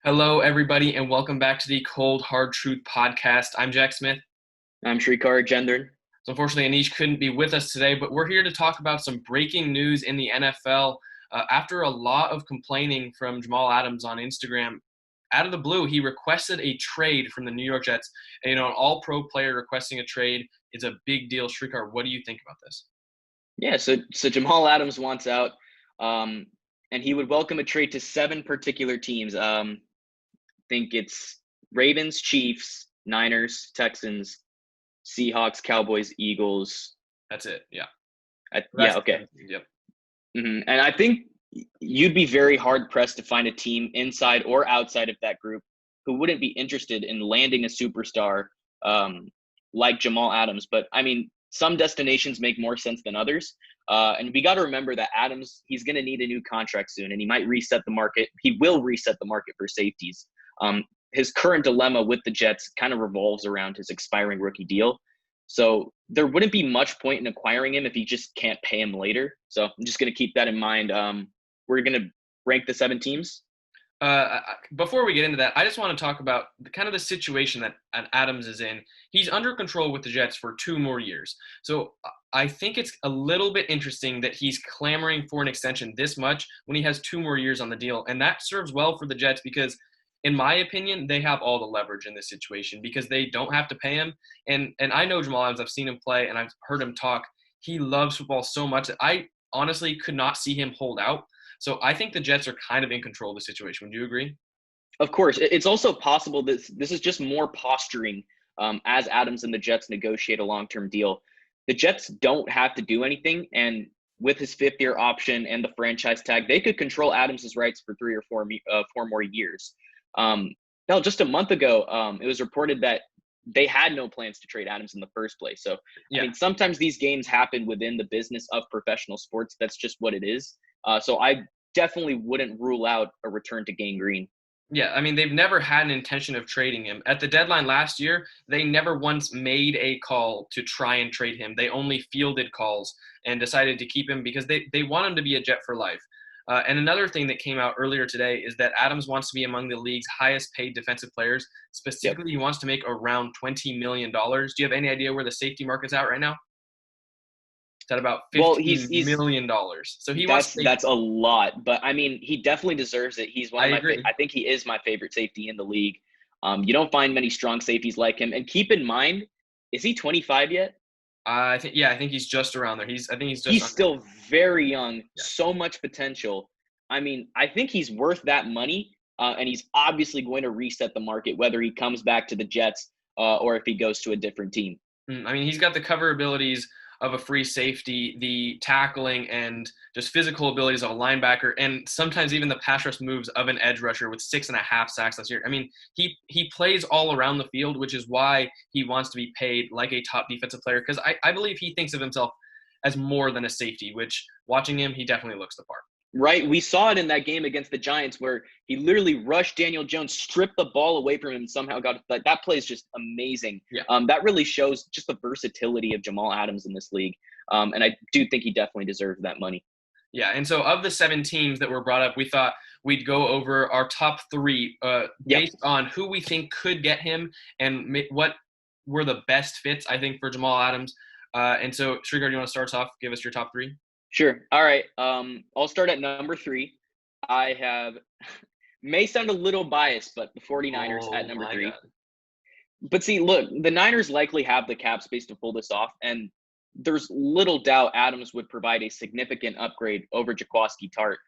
Hello, everybody, and welcome back to the Cold Hard Truth podcast. I'm Jack Smith. I'm Shrikar Gendern. So, unfortunately, Anish couldn't be with us today, but we're here to talk about some breaking news in the NFL. After a lot of complaining from Jamal Adams on Instagram, out of the blue, he requested a trade from the New York Jets. And, an all-pro player requesting a trade is a big deal. Shrikar, what do you think about this? Yeah, so Jamal Adams wants out, and he would welcome a trade to 7 particular teams. I think it's Ravens, Chiefs, Niners, Texans, Seahawks, Cowboys, Eagles. That's it. Yeah. Yeah, okay. Yep. And I think you'd be very hard-pressed to find a team inside or outside of that group who wouldn't be interested in landing a superstar like Jamal Adams. But, I mean, some destinations make more sense than others. And we got to remember that Adams, he's going to need a new contract soon, and he might reset the market. He will reset the market for safeties. His current dilemma with the Jets kind of revolves around his expiring rookie deal. So there wouldn't be much point in acquiring him if you just can't pay him later. So I'm just going to keep that in mind. We're going to rank the 7 teams. Before we get into that, I just want to talk about kind of the situation that Adams is in. He's under control with the Jets for 2 more years. So I think it's a little bit interesting that he's clamoring for an extension this much when he has 2 more years on the deal. And that serves well for the Jets because, in my opinion, they have all the leverage in this situation because they don't have to pay him. And I know Jamal Adams. I've seen him play and I've heard him talk. He loves football so much that I honestly could not see him hold out. So I think the Jets are kind of in control of the situation. Would you agree? Of course. It's also possible that this is just more posturing as Adams and the Jets negotiate a long-term deal. The Jets don't have to do anything, and with his 5th-year option and the franchise tag, they could control Adams's rights for 3 or 4 more years. Now, just a month ago, it was reported that they had no plans to trade Adams in the first place. So, yeah. I mean, sometimes these games happen within the business of professional sports. That's just what it is. So I definitely wouldn't rule out a return to Gang Green. Yeah, I mean, they've never had an intention of trading him. At the deadline last year, they never once made a call to try and trade him. They only fielded calls and decided to keep him because they want him to be a Jet for life. And another thing that came out earlier today is that Adams wants to be among the league's highest paid defensive players. Specifically, He wants to make around $20 million. Do you have any idea where the safety market's at right now? It's at about $15 million. So that's a lot, but I mean, he definitely deserves it. He's one of I think he is my favorite safety in the league. You don't find many strong safeties like him. And keep in mind, is he 25 yet? I think he's just around there. He's still very young, yeah. So much potential. I mean, I think he's worth that money, and he's obviously going to reset the market, whether he comes back to the Jets or if he goes to a different team. I mean, he's got the cover abilities of a free safety, the tackling and just physical abilities of a linebacker, and sometimes even the pass rush moves of an edge rusher with 6.5 sacks last year. I mean, he plays all around the field, which is why he wants to be paid like a top defensive player, because I believe he thinks of himself as more than a safety, which watching him, he definitely looks the part. Right. We saw it in that game against the Giants where he literally rushed Daniel Jones, stripped the ball away from him, and somehow got – that play is just amazing. Yeah. That really shows just the versatility of Jamal Adams in this league. And I do think he definitely deserves that money. Yeah, and so of the 7 teams that were brought up, we thought we'd go over our top 3 based on who we think could get him and what were the best fits, I think, for Jamal Adams. And so, Shrikar, do you want to start us off? Give us your top 3? Sure. All right. I'll start at number 3. I have may sound a little biased, but the 49ers at number 3. God. But see, look, the Niners likely have the cap space to pull this off, and there's little doubt Adams would provide a significant upgrade over Jaquiski Tartt.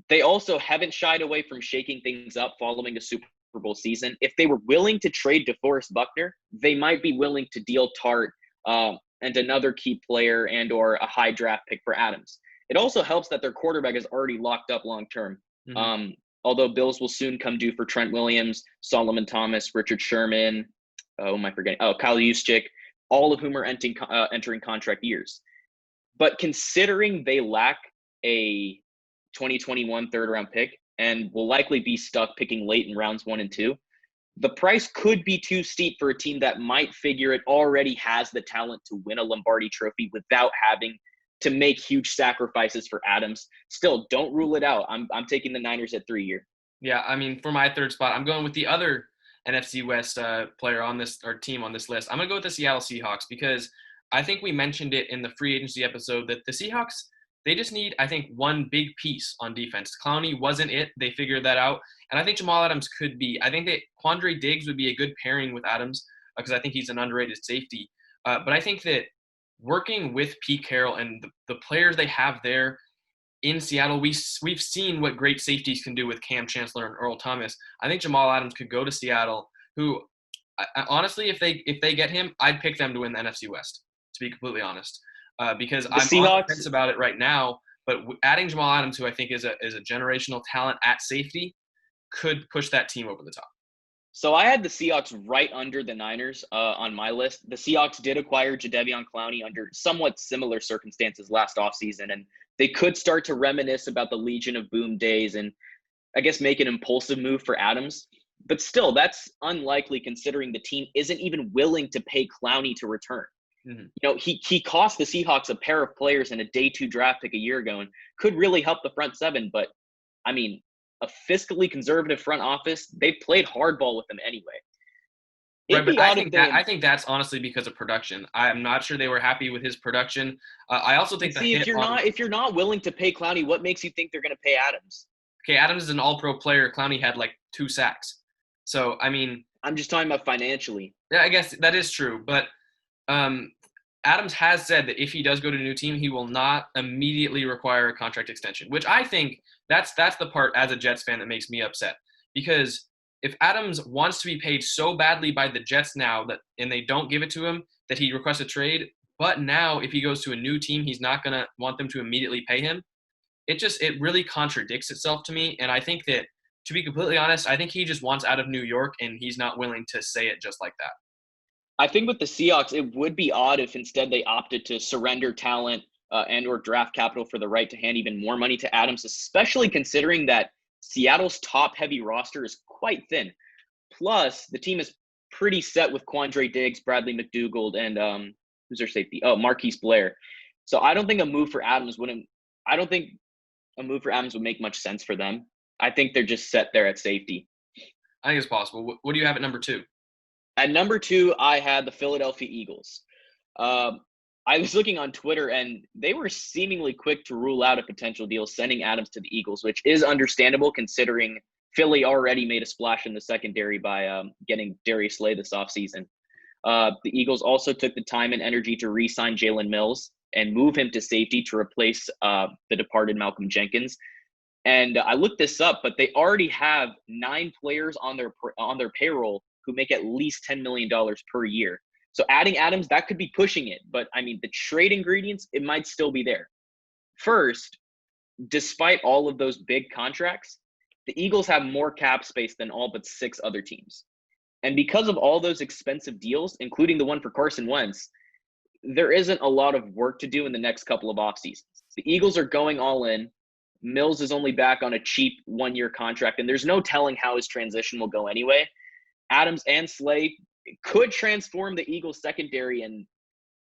They also haven't shied away from shaking things up following a Super Bowl season. If they were willing to trade DeForest Buckner, they might be willing to deal Tartt and another key player and or a high draft pick for Adams. It also helps that their quarterback is already locked up long-term. Mm-hmm. Although bills will soon come due for Trent Williams, Solomon Thomas, Richard Sherman, Kyle Juszczyk, all of whom are entering contract years. But considering they lack a 2021 third-round pick and will likely be stuck picking late in rounds 1 and 2, the price could be too steep for a team that might figure it already has the talent to win a Lombardi trophy without having to make huge sacrifices for Adams. Still, don't rule it out. I'm taking the Niners at 3 here. Yeah, I mean, for my third spot, I'm going with the other NFC West player on this or team on this list. I'm going to go with the Seattle Seahawks because I think we mentioned it in the free agency episode that the Seahawks, they just need, I think, one big piece on defense. Clowney wasn't it. They figured that out. And I think Jamal Adams could be. I think that Quandre Diggs would be a good pairing with Adams because I think he's an underrated safety. But I think that working with Pete Carroll and the players they have there, in Seattle, we've seen what great safeties can do with Cam Chancellor and Earl Thomas. I think Jamal Adams could go to Seattle. Who, honestly, if they get him, I'd pick them to win the NFC West. To be completely honest, because The I'm on the Seahawks, fence about it right now. But adding Jamal Adams, who I think is a generational talent at safety, could push that team over the top. so I had the Seahawks right under the Niners on my list. The Seahawks did acquire Jadeveon Clowney under somewhat similar circumstances last offseason, and they could start to reminisce about the Legion of Boom days and I guess make an impulsive move for Adams. But still, that's unlikely considering the team isn't even willing to pay Clowney to return. Mm-hmm. You know, he cost the Seahawks a pair of players and a day 2 draft pick a year ago and could really help the front seven. But I mean, a fiscally conservative front office, they played hardball with them anyway. Right, It'd but be odd if they I think that's honestly because of production. I'm not sure they were happy with his production. I also think the see hit on if you're not willing to pay Clowney, what makes you think they're going to pay Adams? okay, Adams is an All-Pro player. Clowney had like 2 sacks. So I mean, I'm just talking about financially. yeah, I guess that is true. But um, Adams has said that if he does go to a new team, he will not immediately require a contract extension, which I think that's the part as a Jets fan that makes me upset. Because if Adams wants to be paid so badly by the Jets now that and they don't give it to him, that he requests a trade, but now if he goes to a new team, he's not gonna want them to immediately pay him. It really contradicts itself to me. And I think that to be completely honest, I think he just wants out of New York and he's not willing to say it just like that. I think with the Seahawks, it would be odd if instead they opted to surrender talent and or draft capital for the right to hand even more money to Adams, especially considering that Seattle's top-heavy roster is quite thin. Plus, the team is pretty set with Quandre Diggs, Bradley McDougald, and who's their safety? Oh, Marquise Blair. So I don't think a move for Adams wouldn't. I don't think a move for Adams would make much sense for them. I think they're just set there at safety. I think it's possible. What do you have at number 2? At number 2, I had the Philadelphia Eagles. I was looking on Twitter, and they were seemingly quick to rule out a potential deal sending Adams to the Eagles, which is understandable considering Philly already made a splash in the secondary by getting Darius Slay this offseason. The Eagles also took the time and energy to re-sign Jalen Mills and move him to safety to replace the departed Malcolm Jenkins. And I looked this up, but they already have 9 players on their payroll who make at least $10 million per year. So adding Adams, that could be pushing it. But I mean, the trade ingredients, it might still be there. First, despite all of those big contracts, the Eagles have more cap space than all but 6 other teams. And because of all those expensive deals, including the one for Carson Wentz, there isn't a lot of work to do in the next couple of off seasons. The Eagles are going all in. Mills is only back on a cheap 1-year contract, and there's no telling how his transition will go anyway. Adams and Slay could transform the Eagles secondary, and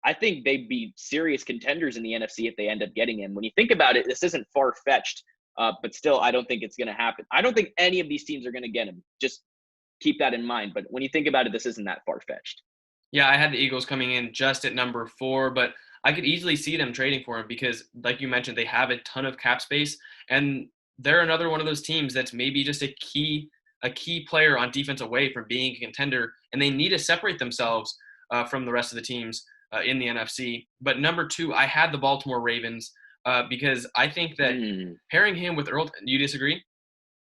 I think they'd be serious contenders in the NFC if they end up getting him. When you think about it, this isn't far-fetched, but still, I don't think it's going to happen. I don't think any of these teams are going to get him. Just keep that in mind. But when you think about it, this isn't that far-fetched. Yeah, I had the Eagles coming in just at number 4, but I could easily see them trading for him because, like you mentioned, they have a ton of cap space, and they're another one of those teams that's maybe just a key player on defense away from being a contender, and they need to separate themselves from the rest of the teams in the NFC. But number 2, I had the Baltimore Ravens because I think that pairing him with Earl – you disagree?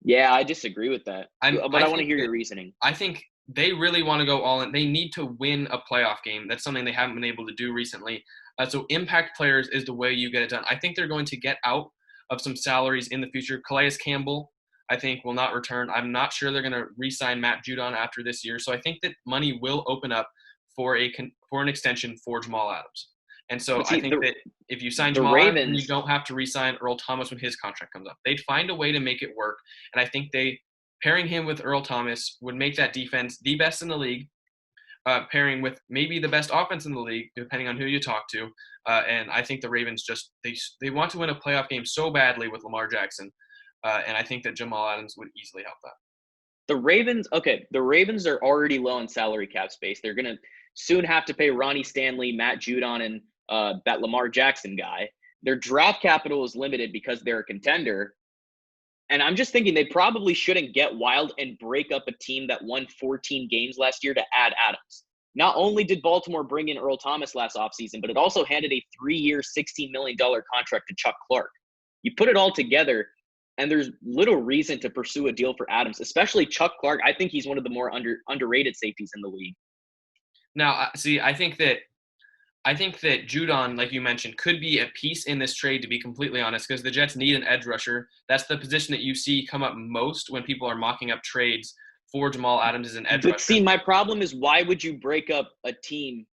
Yeah, I disagree with that. But I want to hear your reasoning. I think they really want to go all in. They need to win a playoff game. That's something they haven't been able to do recently. So impact players is the way you get it done. I think they're going to get out of some salaries in the future. Calais Campbell, I think, will not return. I'm not sure they're going to re-sign Matt Judon after this year. So I think that money will open up for an extension for Jamal Adams. And so I think that if you sign Jamal Adams, you don't have to re-sign Earl Thomas when his contract comes up. They'd find a way to make it work. And I think pairing him with Earl Thomas would make that defense the best in the league, pairing with maybe the best offense in the league, depending on who you talk to. And I think the Ravens they want to win a playoff game so badly with Lamar Jackson. and I think that Jamal Adams would easily help that. The Ravens are already low in salary cap space. They're going to soon have to pay Ronnie Stanley, Matt Judon, and that Lamar Jackson guy. Their draft capital is limited because they're a contender. And I'm just thinking they probably shouldn't get wild and break up a team that won 14 games last year to add Adams. Not only did Baltimore bring in Earl Thomas last offseason, but it also handed a 3-year, $16 million contract to Chuck Clark. You put it all together, and there's little reason to pursue a deal for Adams, especially Chuck Clark. I think he's one of the more underrated safeties in the league. Now, see, I think that Judon, like you mentioned, could be a piece in this trade, to be completely honest, because the Jets need an edge rusher. That's the position that you see come up most when people are mocking up trades for Jamal Adams as an edge rusher. But see, my problem is, why would you break up a team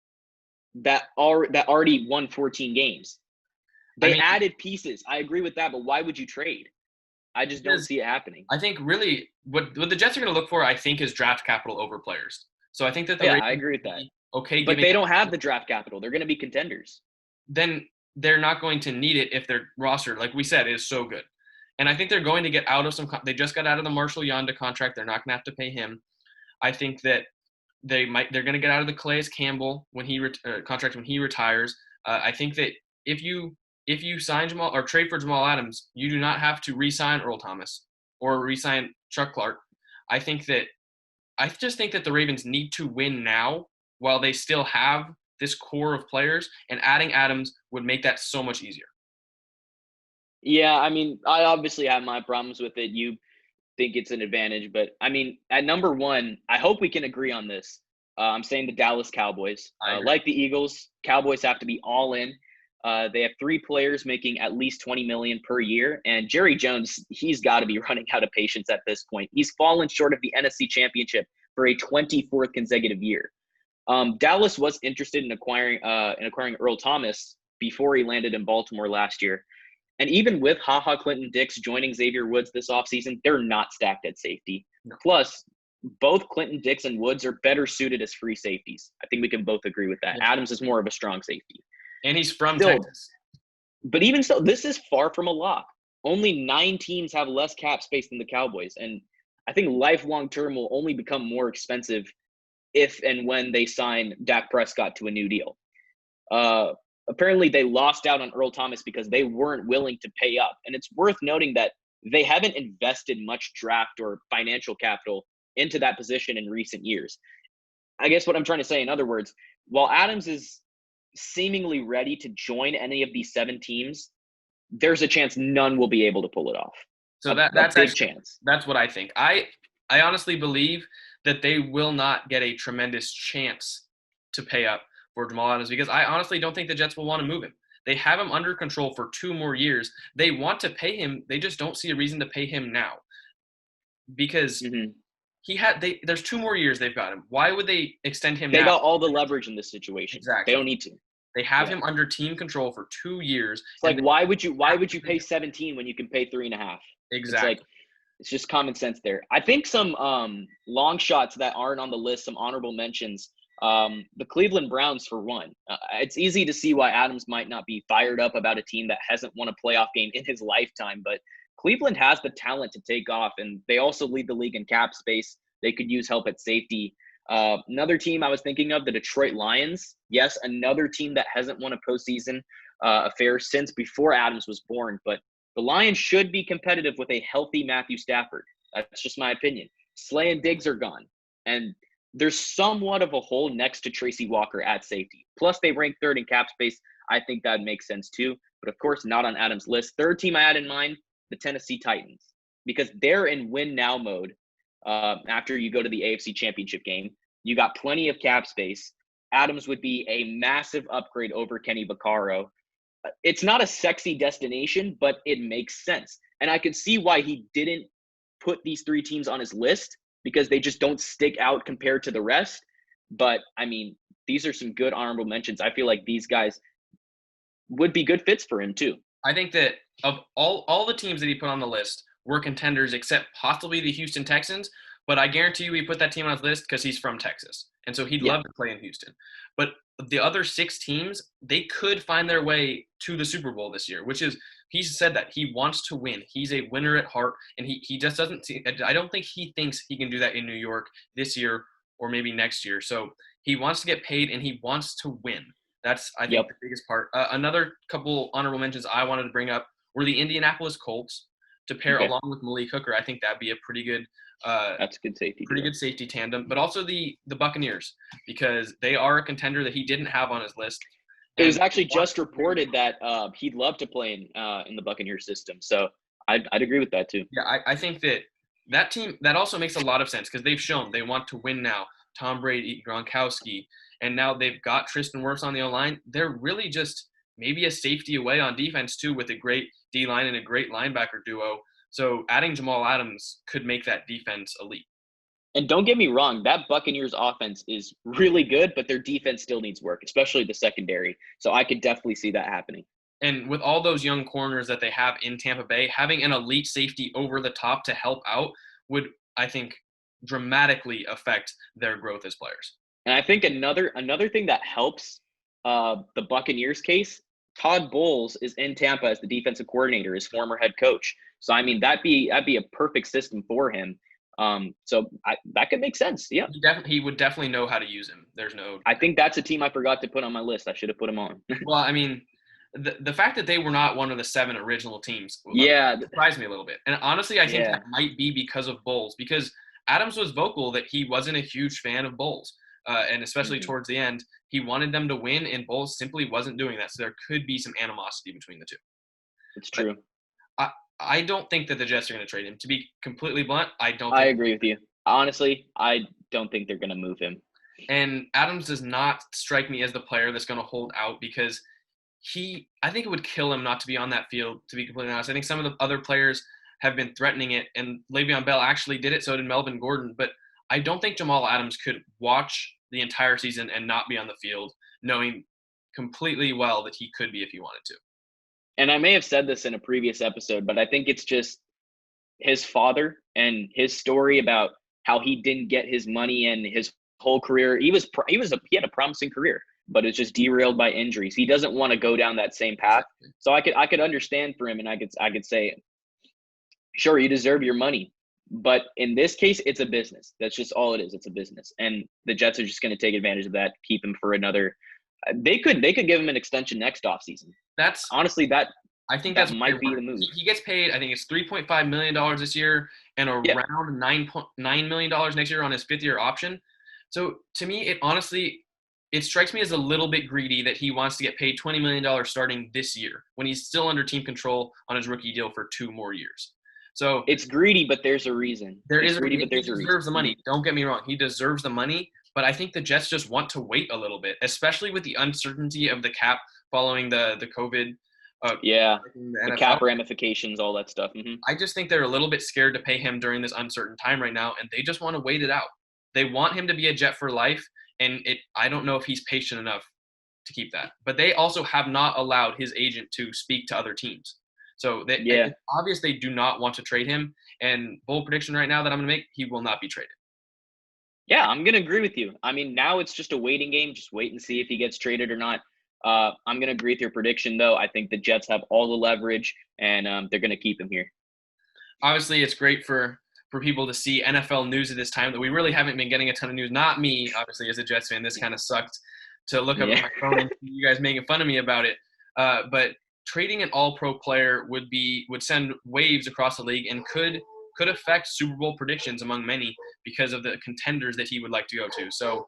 that already won 14 games? They added pieces. I agree with that, but why would you trade? I just don't see it happening. I think really what the Jets are going to look for, I think, is draft capital over players. So I think that I agree with that. Okay, but they don't have the draft capital. They're going to be contenders. Then they're not going to need it if their roster, like we said, is so good. And I think they're going to get out of they just got out of the Marshall Yonda contract. They're not going to have to pay him. I think that they're going to get out of the Calais Campbell contract when he retires. I think that if you sign Jamal or trade for Jamal Adams, you do not have to re-sign Earl Thomas or re-sign Chuck Clark. I just think that the Ravens need to win now while they still have this core of players, and adding Adams would make that so much easier. Yeah, I mean, I obviously have my problems with it. You think it's an advantage, but I mean, at number one, I hope we can agree on this. I'm saying the Dallas Cowboys. Like the Eagles, Cowboys have to be all in. They have 3 players making at least $20 million per year, and Jerry Jones, he's got to be running out of patience at this point. He's fallen short of the NFC Championship for a 24th consecutive year. Dallas was interested in acquiring Earl Thomas before he landed in Baltimore last year. And even with HaHa Clinton-Dix joining Xavier Woods this offseason, they're not stacked at safety. No. Plus, both Clinton-Dix and Woods are better suited as free safeties. I think we can both agree with that. Yeah. Adams is more of a strong safety. And he's from Texas. But even so, this is far from a lock. Only 9 teams have less cap space than the Cowboys. And I think lifelong term will only become more expensive if and when they sign Dak Prescott to a new deal. Apparently, they lost out on Earl Thomas because they weren't willing to pay up. And it's worth noting that they haven't invested much draft or financial capital into that position in recent years. I guess what I'm trying to say, in other words, while Adams is seemingly ready to join any of these 7 teams, there's a chance none will be able to pull it off. So that's a big chance. That's what I think. I honestly believe that they will not get a tremendous chance to pay up for Jamal Adams, because I honestly don't think the Jets will want to move him. They have him under control for 2 more years. They want to pay him. They just don't see a reason to pay him now, because there's 2 more years they've got him. Why would they extend him now? They got all the leverage in this situation. Exactly. They don't need to. They have him under team control for 2 years. It's like, why would you pay 17 when you can pay 3.5? Exactly. It's just common sense there. I think some long shots that aren't on the list, some honorable mentions. The Cleveland Browns, for one. It's easy to see why Adams might not be fired up about a team that hasn't won a playoff game in his lifetime, but Cleveland has the talent to take off, and they also lead the league in cap space. They could use help at safety. Another team I was thinking of, the Detroit Lions. Yes, another team that hasn't won a postseason affair since before Adams was born, but the Lions should be competitive with a healthy Matthew Stafford. That's just my opinion. Slay and Diggs are gone, and there's somewhat of a hole next to Tracy Walker at safety. Plus, they rank 3rd in cap space. I think that would make sense too, but of course not on Adams' list. 3rd team I had in mind, the Tennessee Titans, because they're in win now mode. After you go to the AFC Championship game, you got plenty of cap space. Adams would be a massive upgrade over Kenny Vaccaro. It's not a sexy destination, but it makes sense. And I could see why he didn't put these 3 teams on his list, because they just don't stick out compared to the rest. But, I mean, these are some good honorable mentions. I feel like these guys would be good fits for him too. I think that of all the teams that he put on the list were contenders, except possibly the Houston Texans. But I guarantee you he put that team on his list because he's from Texas. And so he'd love to play in Houston. But the other 6 teams, they could find their way to the Super Bowl this year, which is he's said that he wants to win. He's a winner at heart, and he just doesn't see – I don't think he thinks he can do that in New York this year or maybe next year. So he wants to get paid, and he wants to win. That's, I think, the biggest part. Another couple honorable mentions I wanted to bring up were the Indianapolis Colts to pair along with Malik Hooker. I think that'd be a pretty good that's good safety. Pretty good safety tandem, but also the Buccaneers, because they are a contender that he didn't have on his list. It was actually just reported that he'd love to play in the Buccaneers system. So I'd agree with that too. Yeah, I think that team, that also makes a lot of sense because they've shown they want to win now. Tom Brady, Gronkowski, and now they've got Tristan Wirfs on the O-line. They're really just maybe a safety away on defense too, with a great D-line and a great linebacker duo. So adding Jamal Adams could make that defense elite. And don't get me wrong, that Buccaneers offense is really good, but their defense still needs work, especially the secondary. So I could definitely see that happening. And with all those young corners that they have in Tampa Bay, having an elite safety over the top to help out would, I think, dramatically affect their growth as players. And I think another thing that helps the Buccaneers case, Todd Bowles is in Tampa as the defensive coordinator, his former head coach. So, I mean, that'd be a perfect system for him. So that could make sense. Yeah. He would definitely know how to use him. I think that's a team I forgot to put on my list. I should have put him on. Well, I mean, the fact that they were not one of the 7 original teams surprised me a little bit. And honestly, I think that might be because of Bowles, because Adams was vocal that he wasn't a huge fan of Bowles. And especially towards the end, he wanted them to win, and Bowles simply wasn't doing that. So there could be some animosity between the two. It's true. I don't think that the Jets are going to trade him. To be completely blunt, I agree with you. Honestly, I don't think they're going to move him. And Adams does not strike me as the player that's going to hold out, because I think it would kill him not to be on that field, to be completely honest. I think some of the other players have been threatening it, and Le'Veon Bell actually did it, so did Melvin Gordon. But I don't think Jamal Adams could watch the entire season and not be on the field, knowing completely well that he could be if he wanted to. And I may have said this in a previous episode, but I think it's just his father and his story about how he didn't get his money and his whole career. He had a promising career, but it's just derailed by injuries. He doesn't want to go down that same path. So I could understand for him, and I could say, sure, you deserve your money. But in this case, it's a business. That's just all it is. It's a business. And the Jets are just going to take advantage of that, keep him for another. They could give him an extension next offseason. That's honestly that. I think that might be the move. He gets paid, I think it's $3.5 million this year and around $9 million next year on his 5th-year option. So to me, it strikes me as a little bit greedy that he wants to get paid $20 million starting this year when he's still under team control on his rookie deal for 2 more years. So it's greedy, but there's a reason. He deserves the money. Don't get me wrong. He deserves the money, but I think the Jets just want to wait a little bit, especially with the uncertainty of the cap following the COVID. The cap ramifications, all that stuff. Mm-hmm. I just think they're a little bit scared to pay him during this uncertain time right now, and they just want to wait it out. They want him to be a Jet for life, and I don't know if he's patient enough to keep that. But they also have not allowed his agent to speak to other teams. So it's obvious they do not want to trade him. And bold prediction right now that I'm going to make, he will not be traded. Yeah, I'm going to agree with you. I mean, now it's just a waiting game. Just wait and see if he gets traded or not. I'm going to agree with your prediction, though. I think the Jets have all the leverage, and they're going to keep him here. Obviously, it's great for people to see NFL news at this time that we really haven't been getting a ton of news. Not me, obviously, as a Jets fan. This kind of sucked to look up at my phone and see you guys making fun of me about it. But trading an all-pro player would send waves across the league and could affect Super Bowl predictions among many because of the contenders that he would like to go to. So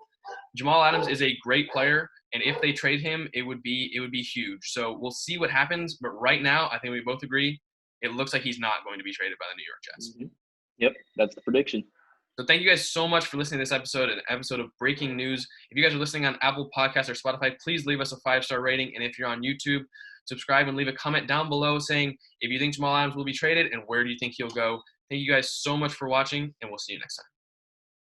Jamal Adams is a great player, and if they trade him, it would be huge. So we'll see what happens. But right now, I think we both agree it looks like he's not going to be traded by the New York Jets. Mm-hmm. Yep, that's the prediction. So thank you guys so much for listening to this episode, an episode of Breaking News. If you guys are listening on Apple Podcasts or Spotify, please leave us a 5-star rating. And if you're on YouTube, subscribe and leave a comment down below saying if you think Jamal Adams will be traded and where do you think he'll go. Thank you guys so much for watching, and we'll see you next time.